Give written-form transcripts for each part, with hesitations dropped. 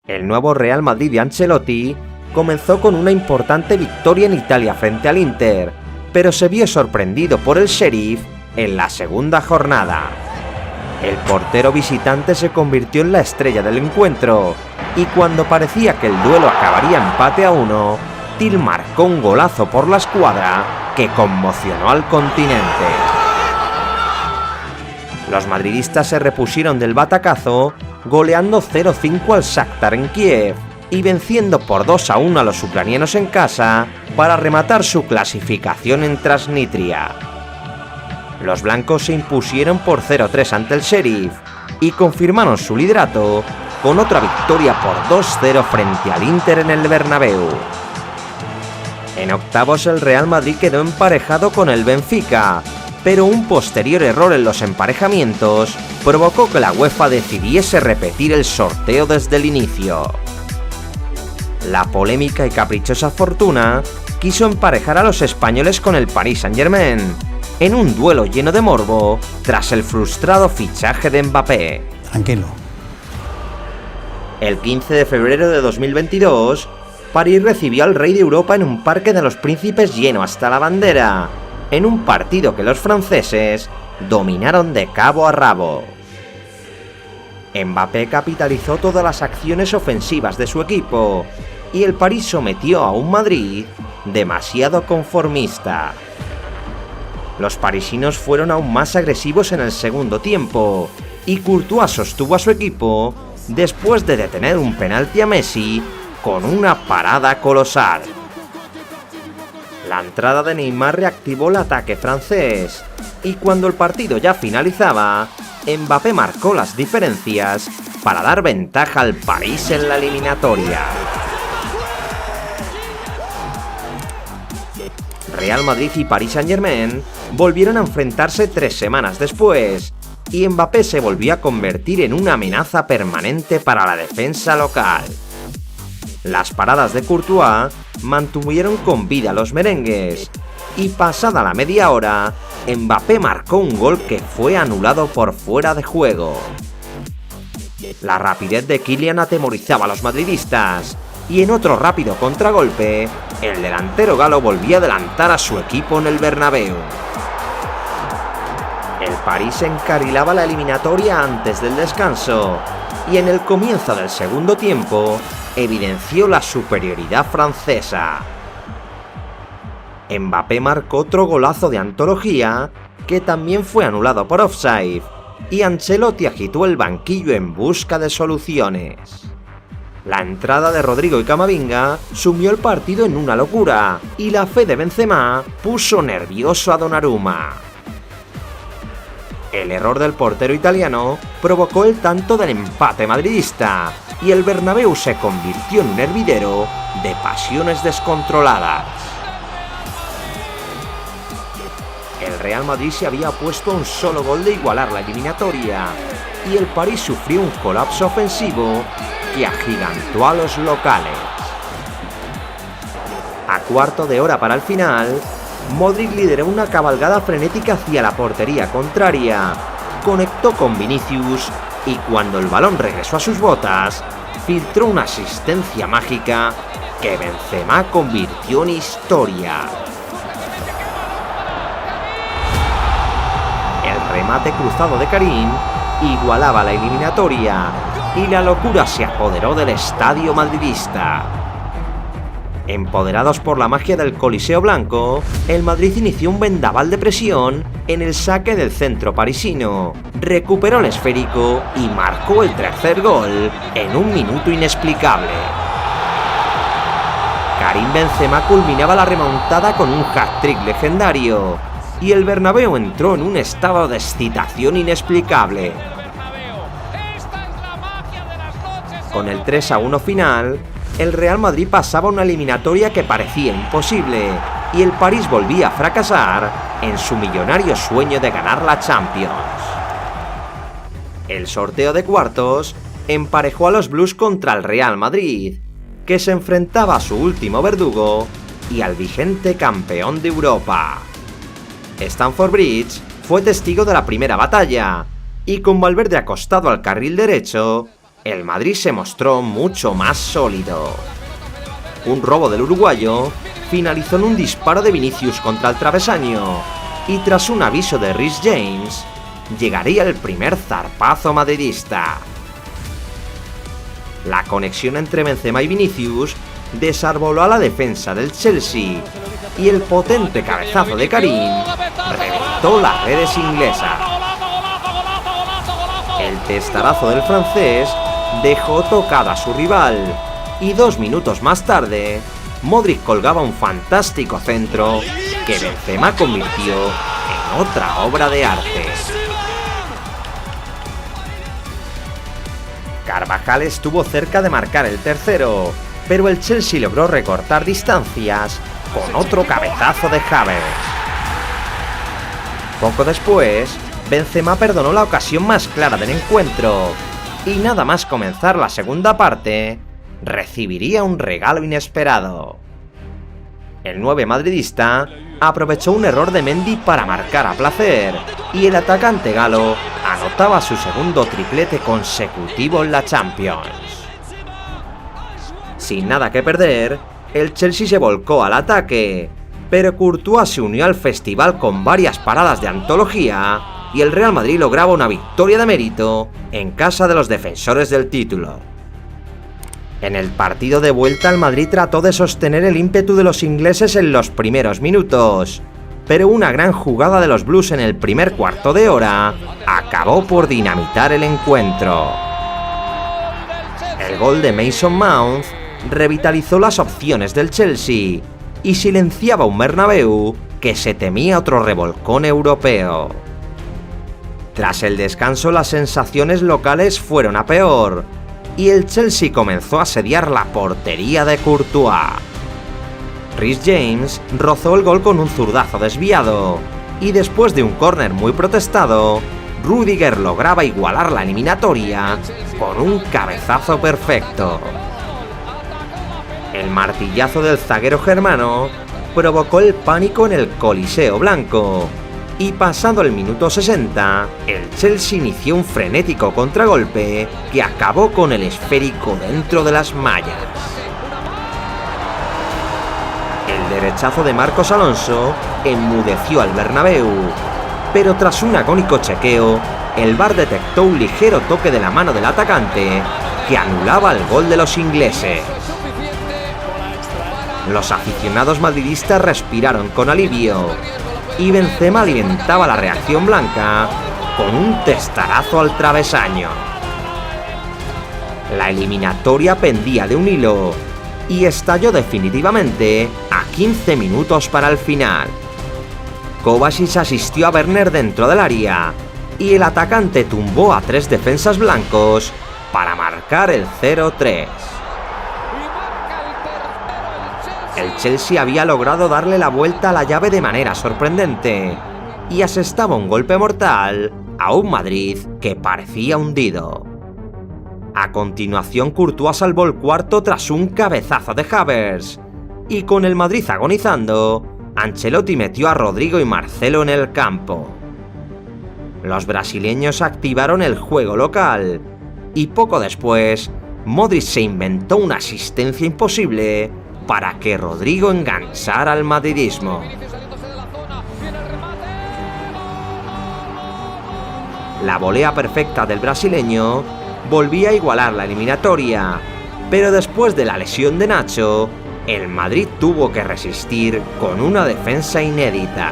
El nuevo Real Madrid de Ancelotti comenzó con una importante victoria en Italia frente al Inter, pero se vio sorprendido por el Sheriff en la segunda jornada. El portero visitante se convirtió en la estrella del encuentro, y cuando parecía que el duelo acabaría empate a 1, Till marcó un golazo por la escuadra que conmocionó al continente. Los madridistas se repusieron del batacazo, goleando 0-5 al Shakhtar en Kiev y venciendo por 2-1 a los ucranianos en casa para rematar su clasificación en Transnistria. Los blancos se impusieron por 0-3 ante el Sheriff y confirmaron su liderato con otra victoria por 2-0 frente al Inter en el Bernabéu. En octavos el Real Madrid quedó emparejado con el Benfica, pero un posterior error en los emparejamientos provocó que la UEFA decidiese repetir el sorteo desde el inicio. La polémica y caprichosa fortuna quiso emparejar a los españoles con el Paris Saint-Germain, en un duelo lleno de morbo tras el frustrado fichaje de Mbappé. Tranquilo. El 15 de febrero de 2022, París recibió al Rey de Europa en un Parque de los Príncipes lleno hasta la bandera, en un partido que los franceses dominaron de cabo a rabo. Mbappé capitalizó todas las acciones ofensivas de su equipo, y el París sometió a un Madrid demasiado conformista. Los parisinos fueron aún más agresivos en el segundo tiempo, y Courtois sostuvo a su equipo después de detener un penalti a Messi con una parada colosal. La entrada de Neymar reactivó el ataque francés, y cuando el partido ya finalizaba, Mbappé marcó las diferencias para dar ventaja al París en la eliminatoria. Real Madrid y Paris Saint-Germain volvieron a enfrentarse 3 semanas después, y Mbappé se volvió a convertir en una amenaza permanente para la defensa local. Las paradas de Courtois mantuvieron con vida a los merengues, y pasada la media hora, Mbappé marcó un gol que fue anulado por fuera de juego. La rapidez de Kylian atemorizaba a los madridistas, y en otro rápido contragolpe, el delantero galo volvía a adelantar a su equipo en el Bernabéu. El París encarrilaba la eliminatoria antes del descanso, y en el comienzo del segundo tiempo evidenció la superioridad francesa. Mbappé marcó otro golazo de antología que también fue anulado por offside, y Ancelotti agitó el banquillo en busca de soluciones. La entrada de Rodrigo y Camavinga sumió el partido en una locura, y la fe de Benzema puso nervioso a Donnarumma. El error del portero italiano provocó el tanto del empate madridista, y el Bernabéu se convirtió en un hervidero de pasiones descontroladas. El Real Madrid se había puesto a un solo gol de igualar la eliminatoria, y el París sufrió un colapso ofensivo que agigantó a los locales. A cuarto de hora para el final, Modric lideró una cabalgada frenética hacia la portería contraria, conectó con Vinicius y cuando el balón regresó a sus botas, filtró una asistencia mágica que Benzema convirtió en historia. El remate cruzado de Karim igualaba la eliminatoria y la locura se apoderó del estadio madridista. Empoderados por la magia del Coliseo Blanco, el Madrid inició un vendaval de presión en el saque del centro parisino, recuperó el esférico y marcó el tercer gol en un minuto inexplicable. Karim Benzema culminaba la remontada con un hat-trick legendario, y el Bernabéu entró en un estado de excitación inexplicable. Con el 3-1 final, el Real Madrid pasaba una eliminatoria que parecía imposible, y el París volvía a fracasar en su millonario sueño de ganar la Champions. El sorteo de cuartos emparejó a los Blues contra el Real Madrid, que se enfrentaba a su último verdugo y al vigente campeón de Europa. Stamford Bridge fue testigo de la primera batalla, y con Valverde acostado al carril derecho, el Madrid se mostró mucho más sólido. Un robo del uruguayo finalizó en un disparo de Vinicius contra el travesaño, y tras un aviso de Reece James, llegaría el primer zarpazo madridista. La conexión entre Benzema y Vinicius desarboló a la defensa del Chelsea, y el potente cabezazo de Karim reventó las redes inglesas. El testarazo del francés dejó tocado a su rival, y 2 minutos más tarde, Modric colgaba un fantástico centro que Benzema convirtió en otra obra de arte. Carvajal estuvo cerca de marcar el tercero, pero el Chelsea logró recortar distancias con otro cabezazo de Havertz. Poco después, Benzema perdonó la ocasión más clara del encuentro, y nada más comenzar la segunda parte, recibiría un regalo inesperado. El 9 madridista aprovechó un error de Mendy para marcar a placer, y el atacante galo anotaba su segundo triplete consecutivo en la Champions. Sin nada que perder, el Chelsea se volcó al ataque, pero Courtois se unió al festival con varias paradas de antología, y el Real Madrid lograba una victoria de mérito en casa de los defensores del título. En el partido de vuelta, el Madrid trató de sostener el ímpetu de los ingleses en los primeros minutos, pero una gran jugada de los Blues en el primer cuarto de hora acabó por dinamitar el encuentro. El gol de Mason Mount revitalizó las opciones del Chelsea y silenciaba un Bernabéu que se temía otro revolcón europeo. Tras el descanso, las sensaciones locales fueron a peor, y el Chelsea comenzó a asediar la portería de Courtois. Reece James rozó el gol con un zurdazo desviado, y después de un córner muy protestado, Rüdiger lograba igualar la eliminatoria con un cabezazo perfecto. El martillazo del zaguero germano provocó el pánico en el Coliseo blanco, y pasado el minuto 60, el Chelsea inició un frenético contragolpe que acabó con el esférico dentro de las mallas. El derechazo de Marcos Alonso enmudeció al Bernabéu, pero tras un agónico chequeo, el VAR detectó un ligero toque de la mano del atacante que anulaba el gol de los ingleses. Los aficionados madridistas respiraron con alivio, y Benzema alimentaba la reacción blanca con un testarazo al travesaño. La eliminatoria pendía de un hilo y estalló definitivamente a 15 minutos para el final. Kovacic asistió a Werner dentro del área y el atacante tumbó a 3 defensas blancos para marcar el 0-3. El Chelsea había logrado darle la vuelta a la llave de manera sorprendente y asestaba un golpe mortal a un Madrid que parecía hundido. A continuación, Courtois salvó el cuarto tras un cabezazo de Havertz, y con el Madrid agonizando, Ancelotti metió a Rodrigo y Marcelo en el campo. Los brasileños activaron el juego local, y poco después, Modric se inventó una asistencia imposible para que Rodrigo enganchara al madridismo. La volea perfecta del brasileño volvía a igualar la eliminatoria, pero después de la lesión de Nacho, el Madrid tuvo que resistir con una defensa inédita.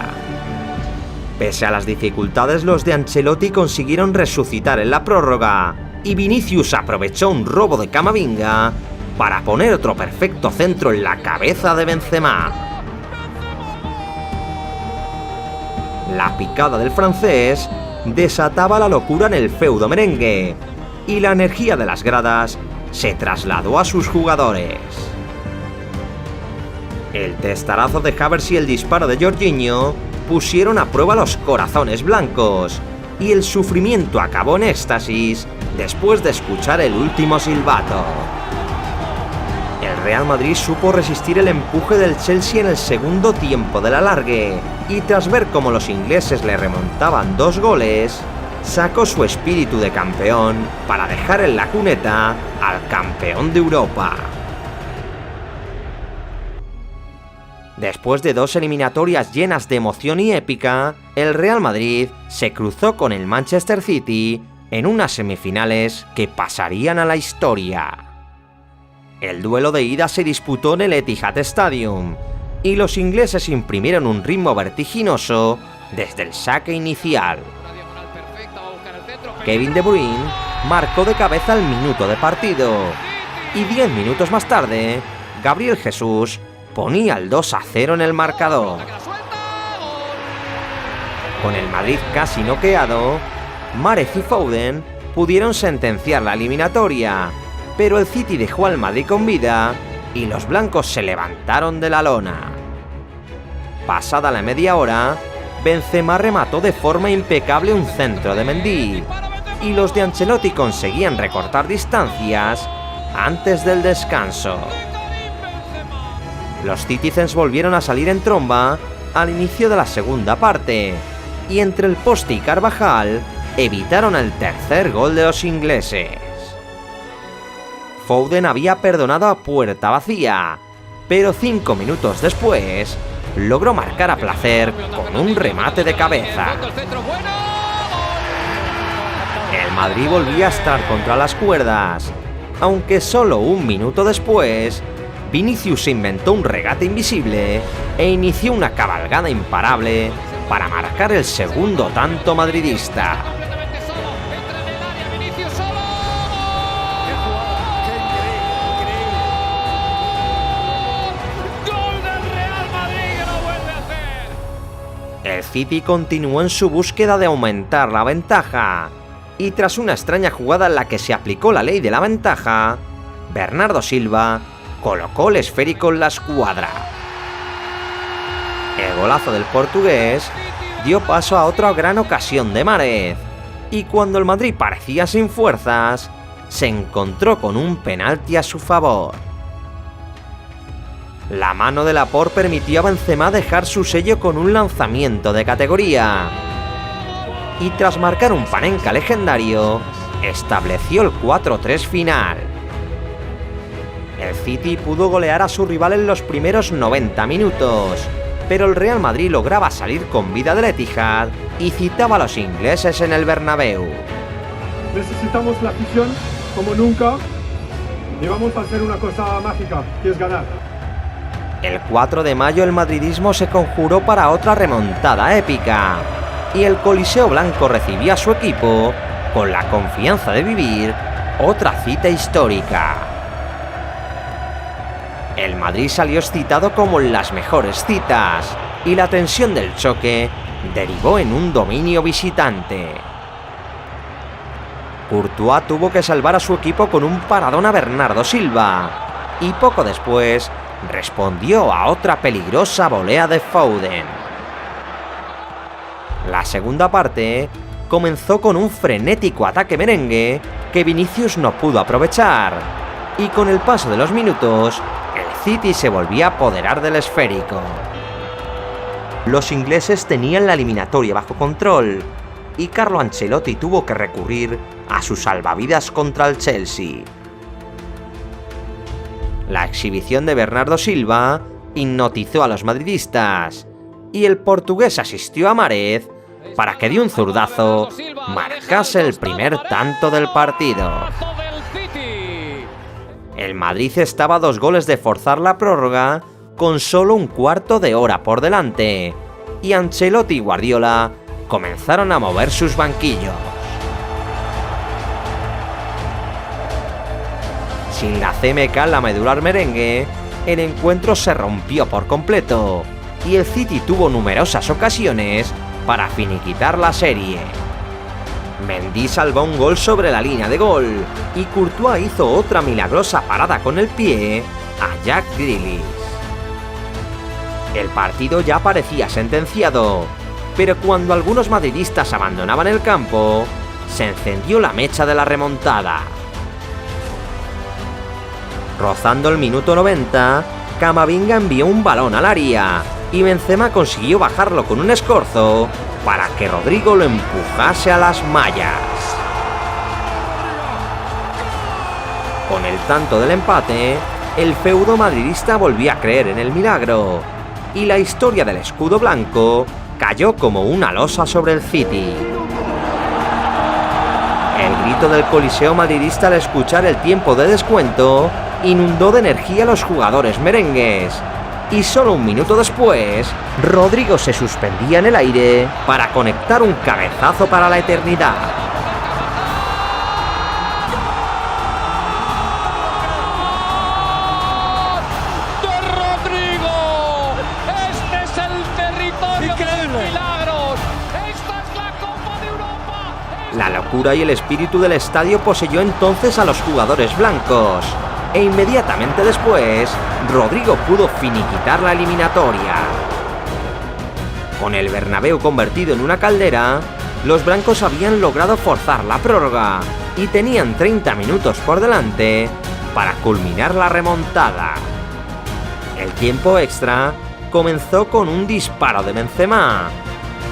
Pese a las dificultades, los de Ancelotti consiguieron resucitar en la prórroga, y Vinicius aprovechó un robo de Camavinga para poner otro perfecto centro en la cabeza de Benzema. La picada del francés desataba la locura en el feudo merengue, y la energía de las gradas se trasladó a sus jugadores. El testarazo de Havertz y el disparo de Jorginho pusieron a prueba los corazones blancos, y el sufrimiento acabó en éxtasis después de escuchar el último silbato. El Real Madrid supo resistir el empuje del Chelsea en el segundo tiempo del alargue, y tras ver cómo los ingleses le remontaban 2 goles, sacó su espíritu de campeón para dejar en la cuneta al campeón de Europa. Después de 2 eliminatorias llenas de emoción y épica, el Real Madrid se cruzó con el Manchester City en unas semifinales que pasarían a la historia. El duelo de ida se disputó en el Etihad Stadium y los ingleses imprimieron un ritmo vertiginoso desde el saque inicial. Kevin De Bruyne marcó de cabeza al minuto de partido y 10 minutos más tarde, Gabriel Jesús ponía el 2-0 en el marcador. Con el Madrid casi noqueado, Mahrez y Foden pudieron sentenciar la eliminatoria, pero el City dejó al Madrid con vida y los blancos se levantaron de la lona. Pasada la media hora, Benzema remató de forma impecable un centro de Mendy y los de Ancelotti conseguían recortar distancias antes del descanso. Los Citizens volvieron a salir en tromba al inicio de la segunda parte y entre el poste y Carvajal evitaron el tercer gol de los ingleses. Foden había perdonado a puerta vacía, pero 5 minutos después logró marcar a placer con un remate de cabeza. El Madrid volvía a estar contra las cuerdas, aunque solo 1 minuto después, Vinicius inventó un regate invisible e inició una cabalgada imparable para marcar el segundo tanto madridista. El City continuó en su búsqueda de aumentar la ventaja, y tras una extraña jugada en la que se aplicó la ley de la ventaja, Bernardo Silva colocó el esférico en la escuadra. El golazo del portugués dio paso a otra gran ocasión de Mahrez, y cuando el Madrid parecía sin fuerzas, se encontró con un penalti a su favor. La mano de Laporte permitió a Benzema dejar su sello con un lanzamiento de categoría, y tras marcar un Panenka legendario, estableció el 4-3 final. El City pudo golear a su rival en los primeros 90 minutos, pero el Real Madrid lograba salir con vida del Etihad y citaba a los ingleses en el Bernabéu. Necesitamos la afición como nunca y vamos a hacer una cosa mágica, que es ganar. El 4 de mayo el madridismo se conjuró para otra remontada épica, y el Coliseo Blanco recibía a su equipo con la confianza de vivir otra cita histórica. El Madrid salió excitado como en las mejores citas, y la tensión del choque derivó en un dominio visitante. Courtois tuvo que salvar a su equipo con un paradón a Bernardo Silva, y poco después respondió a otra peligrosa volea de Foden. La segunda parte comenzó con un frenético ataque merengue que Vinicius no pudo aprovechar, y con el paso de los minutos, el City se volvía a apoderar del esférico. Los ingleses tenían la eliminatoria bajo control, y Carlo Ancelotti tuvo que recurrir a sus salvavidas contra el Chelsea. La exhibición de Bernardo Silva hipnotizó a los madridistas, y el portugués asistió a Mahrez para que de un zurdazo marcase el primer tanto del partido. El Madrid estaba a 2 goles de forzar la prórroga con solo un cuarto de hora por delante, y Ancelotti y Guardiola comenzaron a mover sus banquillos. Sin la CMK en la medular merengue, el encuentro se rompió por completo, y el City tuvo numerosas ocasiones para finiquitar la serie. Mendy salvó un gol sobre la línea de gol, y Courtois hizo otra milagrosa parada con el pie a Jack Grealish. El partido ya parecía sentenciado, pero cuando algunos madridistas abandonaban el campo, se encendió la mecha de la remontada. Rozando el minuto 90, Camavinga envió un balón al área, y Benzema consiguió bajarlo con un escorzo para que Rodrigo lo empujase a las mallas. Con el tanto del empate, el feudo madridista volvió a creer en el milagro y la historia del escudo blanco cayó como una losa sobre el City. El grito del coliseo madridista al escuchar el tiempo de descuento inundó de energía a los jugadores merengues y solo un minuto después, Rodrigo se suspendía en el aire para conectar un cabezazo para la eternidad. La locura y el espíritu del estadio poseyó entonces a los jugadores blancos, e inmediatamente después, Rodrigo pudo finiquitar la eliminatoria. Con el Bernabéu convertido en una caldera, los blancos habían logrado forzar la prórroga y tenían 30 minutos por delante para culminar la remontada. El tiempo extra comenzó con un disparo de Benzema,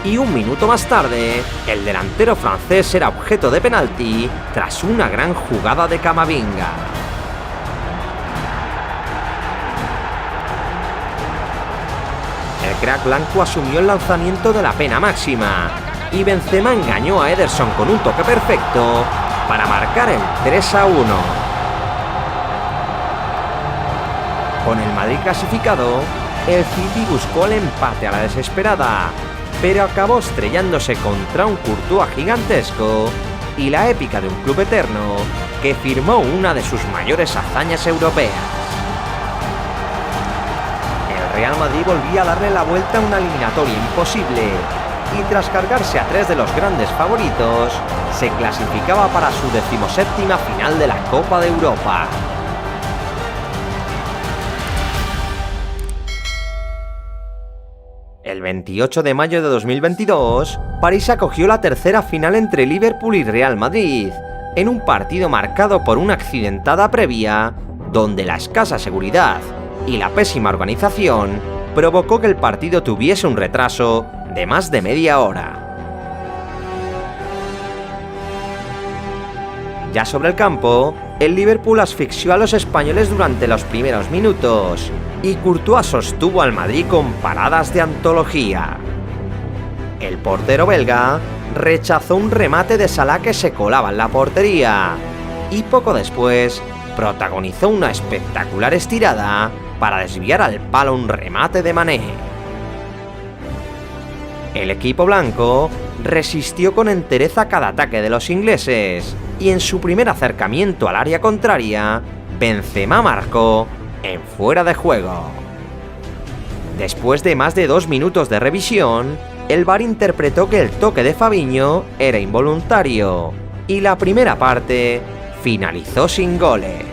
y un minuto más tarde, el delantero francés era objeto de penalti tras una gran jugada de Camavinga. El crack blanco asumió el lanzamiento de la pena máxima y Benzema engañó a Ederson con un toque perfecto para marcar el 3-1. Con el Madrid clasificado, el City buscó el empate a la desesperada, pero acabó estrellándose contra un Courtois gigantesco y la épica de un club eterno que firmó una de sus mayores hazañas europeas. El Real Madrid volvía a darle la vuelta a una eliminatoria imposible y tras cargarse a 3 de los grandes favoritos, se clasificaba para su 17ª final de la Copa de Europa. El 28 de mayo de 2022, París acogió la tercera final entre Liverpool y Real Madrid, en un partido marcado por una accidentada previa, donde la escasa seguridad y la pésima organización provocó que el partido tuviese un retraso de más de media hora. Ya sobre el campo, el Liverpool asfixió a los españoles durante los primeros minutos, y Courtois sostuvo al Madrid con paradas de antología. El portero belga rechazó un remate de Salah que se colaba en la portería y poco después protagonizó una espectacular estirada para desviar al palo un remate de Mané. El equipo blanco resistió con entereza cada ataque de los ingleses y en su primer acercamiento al área contraria, Benzema marcó en fuera de juego. Después de más de 2 minutos de revisión, el VAR interpretó que el toque de Fabinho era involuntario y la primera parte finalizó sin goles.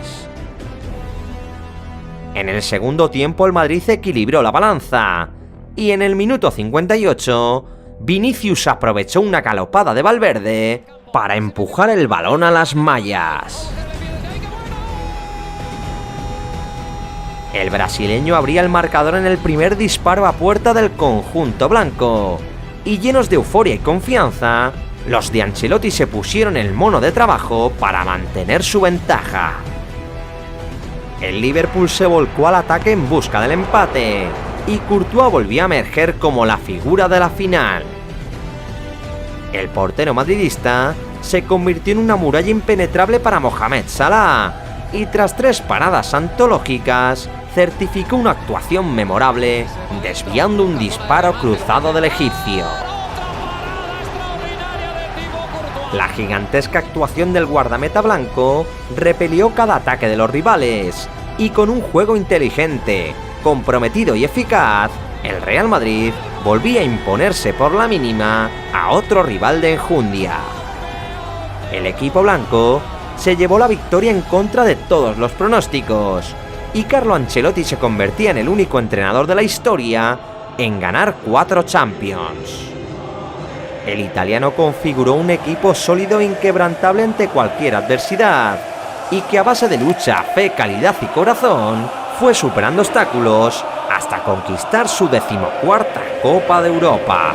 En el segundo tiempo el Madrid equilibró la balanza y en el minuto 58 Vinicius aprovechó una galopada de Valverde para empujar el balón a las mallas. El brasileño abría el marcador en el primer disparo a puerta del conjunto blanco, y llenos de euforia y confianza, los de Ancelotti se pusieron el mono de trabajo para mantener su ventaja. El Liverpool se volcó al ataque en busca del empate, y Courtois volvió a emerger como la figura de la final. El portero madridista se convirtió en una muralla impenetrable para Mohamed Salah, y tras 3 paradas antológicas, certificó una actuación memorable, desviando un disparo cruzado del egipcio. La gigantesca actuación del guardameta blanco repelió cada ataque de los rivales, y con un juego inteligente, comprometido y eficaz, el Real Madrid volvía a imponerse por la mínima a otro rival de enjundia. El equipo blanco se llevó la victoria en contra de todos los pronósticos, y Carlo Ancelotti se convertía en el único entrenador de la historia en ganar 4 Champions. El italiano configuró un equipo sólido e inquebrantable ante cualquier adversidad, y que a base de lucha, fe, calidad y corazón, fue superando obstáculos hasta conquistar su 14ª Copa de Europa.